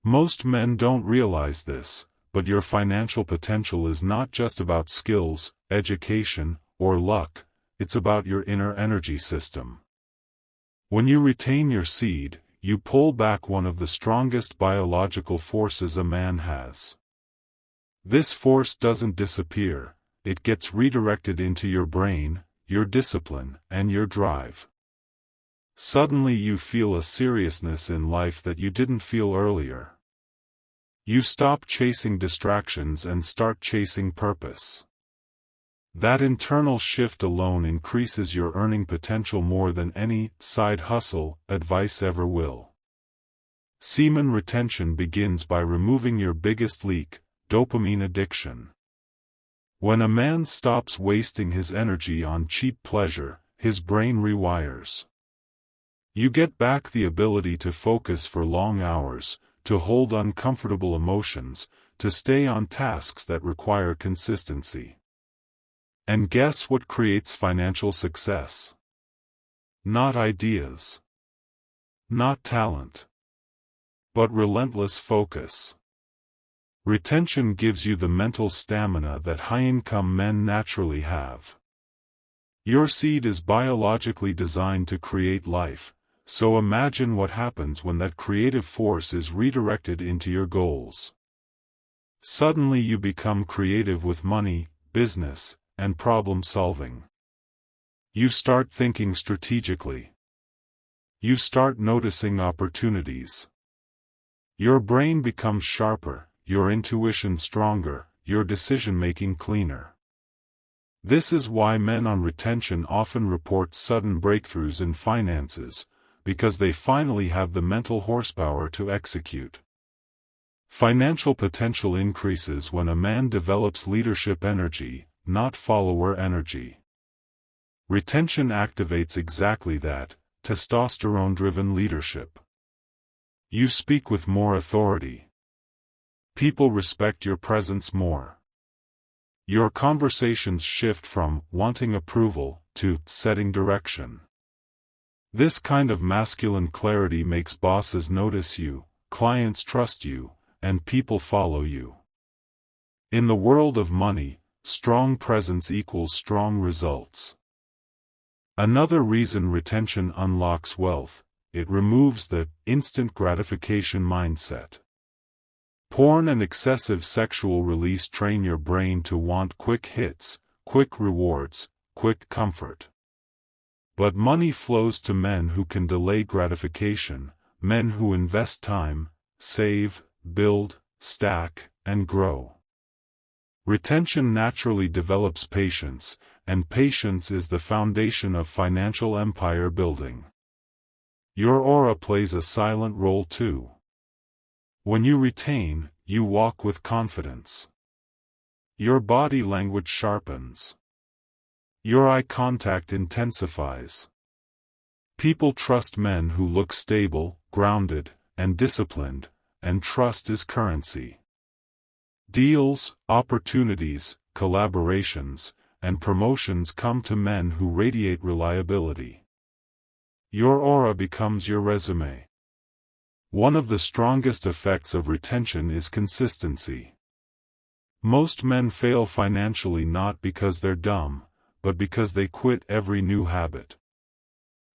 Most men don't realize this, but your financial potential is not just about skills, education, or luck, it's about your inner energy system. When you retain your seed, you pull back one of the strongest biological forces a man has. This force doesn't disappear, it gets redirected into your brain, your discipline, and your drive. Suddenly you feel a seriousness in life that you didn't feel earlier. You stop chasing distractions and start chasing purpose. That internal shift alone increases your earning potential more than any side hustle advice ever will. Semen retention begins by removing your biggest leak, dopamine addiction. When a man stops wasting his energy on cheap pleasure, his brain rewires. You get back the ability to focus for long hours, to hold uncomfortable emotions, to stay on tasks that require consistency. And guess what creates financial success? Not ideas. Not talent. But relentless focus. Retention gives you the mental stamina that high-income men naturally have. Your seed is biologically designed to create life, so imagine what happens when that creative force is redirected into your goals. Suddenly you become creative with money, business, and problem solving. You start thinking strategically. You start noticing opportunities. Your brain becomes sharper, your intuition stronger, your decision-making cleaner. This is why men on retention often report sudden breakthroughs in finances, because they finally have the mental horsepower to execute. Financial potential increases when a man develops leadership energy, not follower energy. Retention activates exactly that, testosterone-driven leadership. You speak with more authority. People respect your presence more. Your conversations shift from wanting approval to setting direction. This kind of masculine clarity makes bosses notice you, clients trust you, and people follow you. In the world of money, strong presence equals strong results. Another reason retention unlocks wealth, it removes the instant gratification mindset. Porn and excessive sexual release train your brain to want quick hits, quick rewards, quick comfort. But money flows to men who can delay gratification, men who invest time, save, build, stack, and grow. Retention naturally develops patience, and patience is the foundation of financial empire building. Your aura plays a silent role too. When you retain, you walk with confidence. Your body language sharpens. Your eye contact intensifies. People trust men who look stable, grounded, and disciplined, and trust is currency. Deals, opportunities, collaborations, and promotions come to men who radiate reliability. Your aura becomes your resume. One of the strongest effects of retention is consistency. Most men fail financially not because they're dumb, but because they quit every new habit.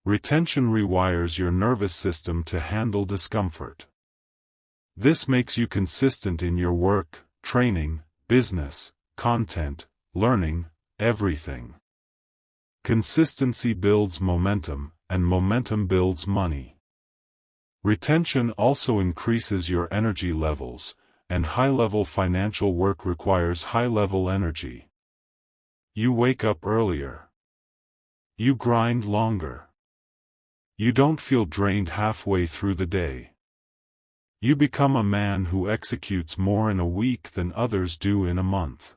Retention rewires your nervous system to handle discomfort. This makes you consistent in your work, training, business, content, learning, everything. Consistency builds momentum, and momentum builds money. Retention also increases your energy levels, and high-level financial work requires high-level energy. You wake up earlier. You grind longer. You don't feel drained halfway through the day. You become a man who executes more in a week than others do in a month.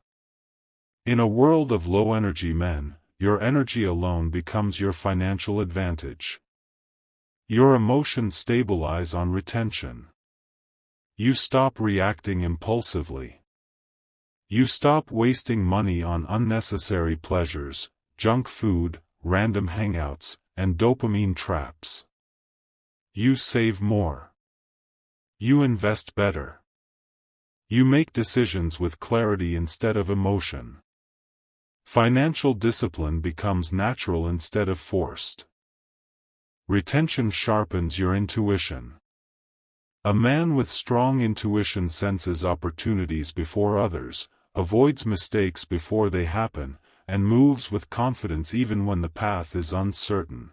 In a world of low-energy men, your energy alone becomes your financial advantage. Your emotions stabilize on retention. You stop reacting impulsively. You stop wasting money on unnecessary pleasures, junk food, random hangouts, and dopamine traps. You save more. You invest better. You make decisions with clarity instead of emotion. Financial discipline becomes natural instead of forced. Retention sharpens your intuition. A man with strong intuition senses opportunities before others, avoids mistakes before they happen, and moves with confidence even when the path is uncertain.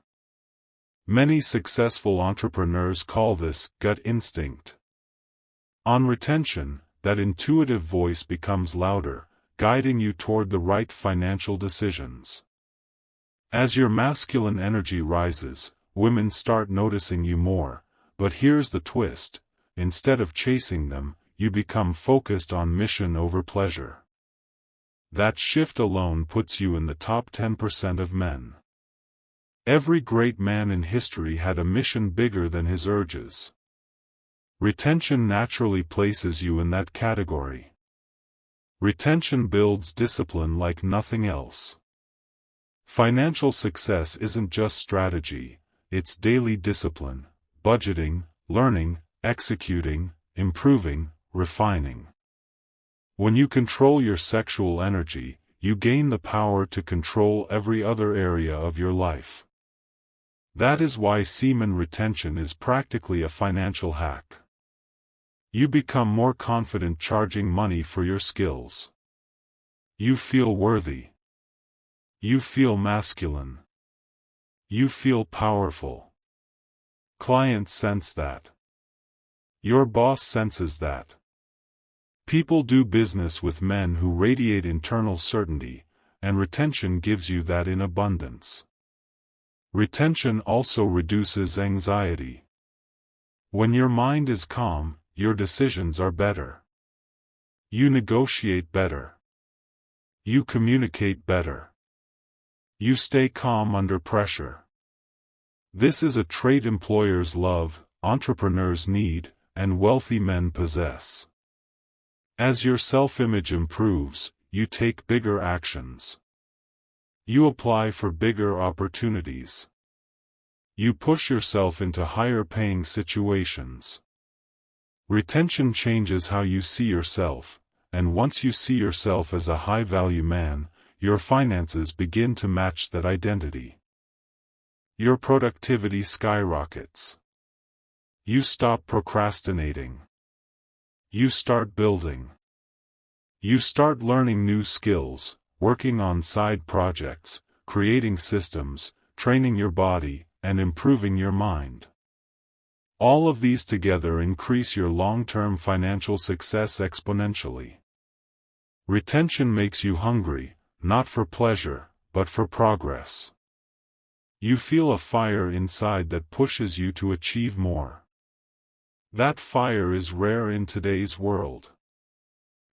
Many successful entrepreneurs call this gut instinct. On retention, that intuitive voice becomes louder, guiding you toward the right financial decisions. As your masculine energy rises, women start noticing you more, but here's the twist: instead of chasing them, you become focused on mission over pleasure. That shift alone puts you in the top 10% of men. Every great man in history had a mission bigger than his urges. Retention naturally places you in that category. Retention builds discipline like nothing else. Financial success isn't just strategy, it's daily discipline, budgeting, learning, executing, improving, refining. When you control your sexual energy, you gain the power to control every other area of your life. That is why semen retention is practically a financial hack. You become more confident charging money for your skills. You feel worthy. You feel masculine. You feel powerful. Clients sense that. Your boss senses that. People do business with men who radiate internal certainty, and retention gives you that in abundance. Retention also reduces anxiety. When your mind is calm, your decisions are better. You negotiate better. You communicate better. You stay calm under pressure. This is a trait employers love, entrepreneurs need, and wealthy men possess. As your self-image improves, you take bigger actions. You apply for bigger opportunities. You push yourself into higher-paying situations. Retention changes how you see yourself, and once you see yourself as a high-value man, your finances begin to match that identity. Your productivity skyrockets. You stop procrastinating. You start building. You start learning new skills, working on side projects, creating systems, training your body, and improving your mind. All of these together increase your long-term financial success exponentially. Retention makes you hungry, not for pleasure, but for progress. You feel a fire inside that pushes you to achieve more. That fire is rare in today's world.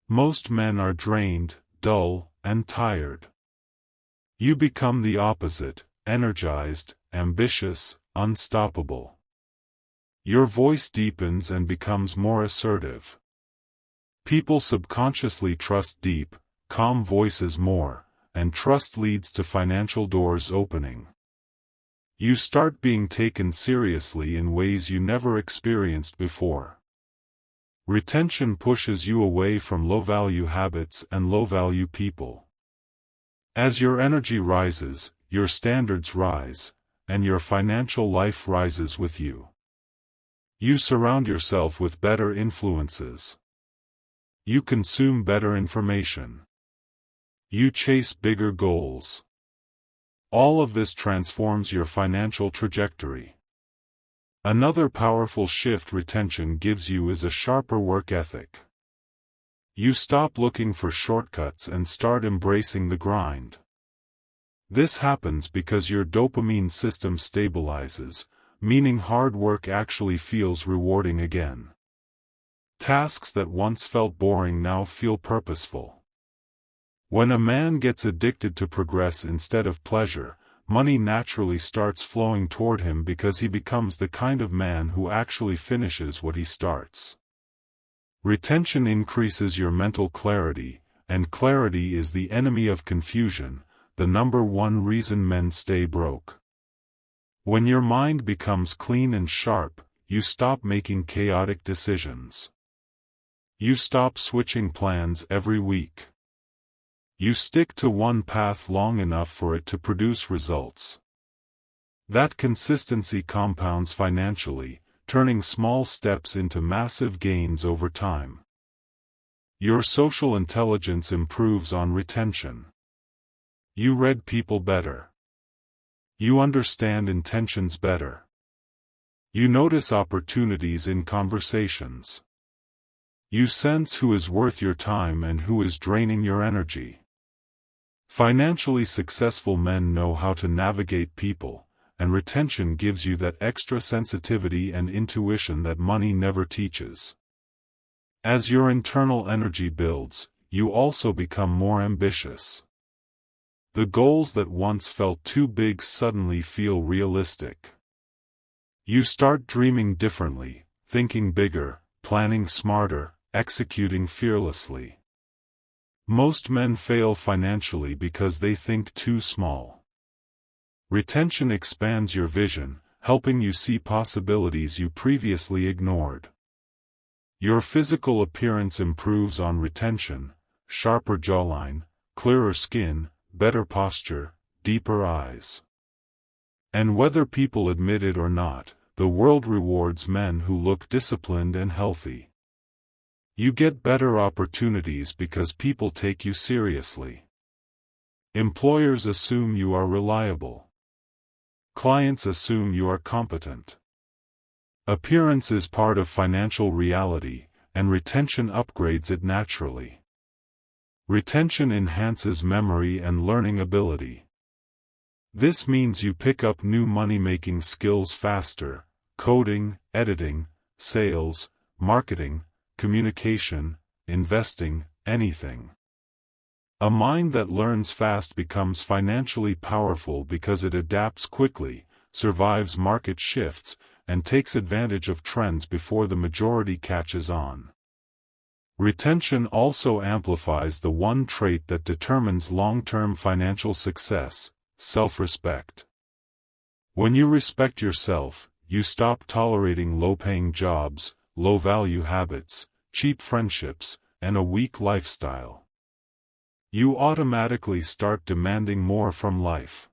Most men are drained, dull, and tired. You become the opposite, energized, ambitious, unstoppable. Your voice deepens and becomes more assertive. People subconsciously trust deep, calm voices more, and trust leads to financial doors opening. You start being taken seriously in ways you never experienced before. Retention pushes you away from low-value habits and low-value people. As your energy rises, your standards rise, and your financial life rises with you. You surround yourself with better influences. You consume better information. You chase bigger goals. All of this transforms your financial trajectory. Another powerful shift retention gives you is a sharper work ethic. You stop looking for shortcuts and start embracing the grind. This happens because your dopamine system stabilizes, meaning hard work actually feels rewarding again. Tasks that once felt boring now feel purposeful. When a man gets addicted to progress instead of pleasure, money naturally starts flowing toward him because he becomes the kind of man who actually finishes what he starts. Retention increases your mental clarity, and clarity is the enemy of confusion, the number one reason men stay broke. When your mind becomes clean and sharp, you stop making chaotic decisions. You stop switching plans every week. You stick to one path long enough for it to produce results. That consistency compounds financially, turning small steps into massive gains over time. Your social intelligence improves on retention. You read people better. You understand intentions better. You notice opportunities in conversations. You sense who is worth your time and who is draining your energy. Financially successful men know how to navigate people, and retention gives you that extra sensitivity and intuition that money never teaches. As your internal energy builds, you also become more ambitious. The goals that once felt too big suddenly feel realistic. You start dreaming differently, thinking bigger, planning smarter, executing fearlessly. Most men fail financially because they think too small. Retention expands your vision, helping you see possibilities you previously ignored. Your physical appearance improves on retention: sharper jawline, clearer skin, better posture, deeper eyes. And whether people admit it or not, the world rewards men who look disciplined and healthy. You get better opportunities because people take you seriously. Employers assume you are reliable. Clients assume you are competent. Appearance is part of financial reality, and retention upgrades it naturally. Retention enhances memory and learning ability. This means you pick up new money-making skills faster: coding, editing, sales, marketing, communication, investing, anything. A mind that learns fast becomes financially powerful because it adapts quickly, survives market shifts, and takes advantage of trends before the majority catches on. Retention also amplifies the one trait that determines long-term financial success: self-respect. When you respect yourself, you stop tolerating low-paying jobs, low-value habits, cheap friendships, and a weak lifestyle. You automatically start demanding more from life.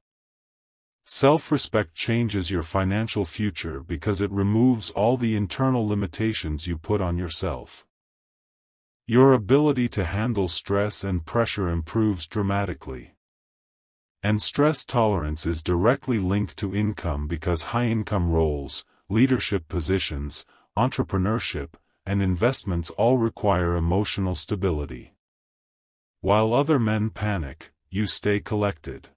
Self-respect changes your financial future because it removes all the internal limitations you put on yourself. Your ability to handle stress and pressure improves dramatically. And stress tolerance is directly linked to income because high-income roles, leadership positions, entrepreneurship, and investments all require emotional stability. While other men panic, you stay collected.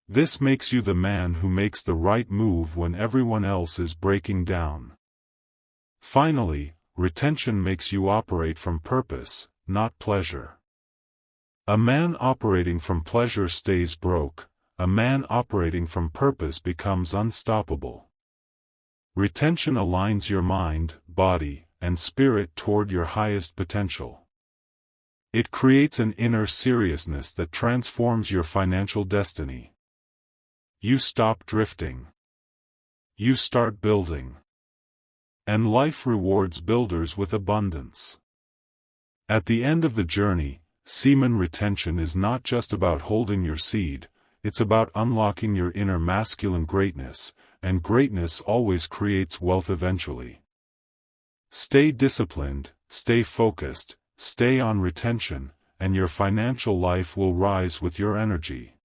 This makes you the man who makes the right move when everyone else is breaking down. Finally, retention makes you operate from purpose, not pleasure. A man operating from pleasure stays broke. A man operating from purpose becomes unstoppable. Retention aligns your mind, body, and spirit toward your highest potential. It creates an inner seriousness that transforms your financial destiny. You stop drifting. You start building. And life rewards builders with abundance. At the end of the journey, semen retention is not just about holding your seed, it's about unlocking your inner masculine greatness, and greatness always creates wealth eventually. Stay disciplined, stay focused, stay on retention, and your financial life will rise with your energy.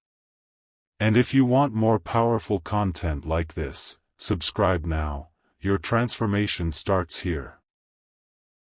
And if you want more powerful content like this, subscribe now. Your transformation starts here.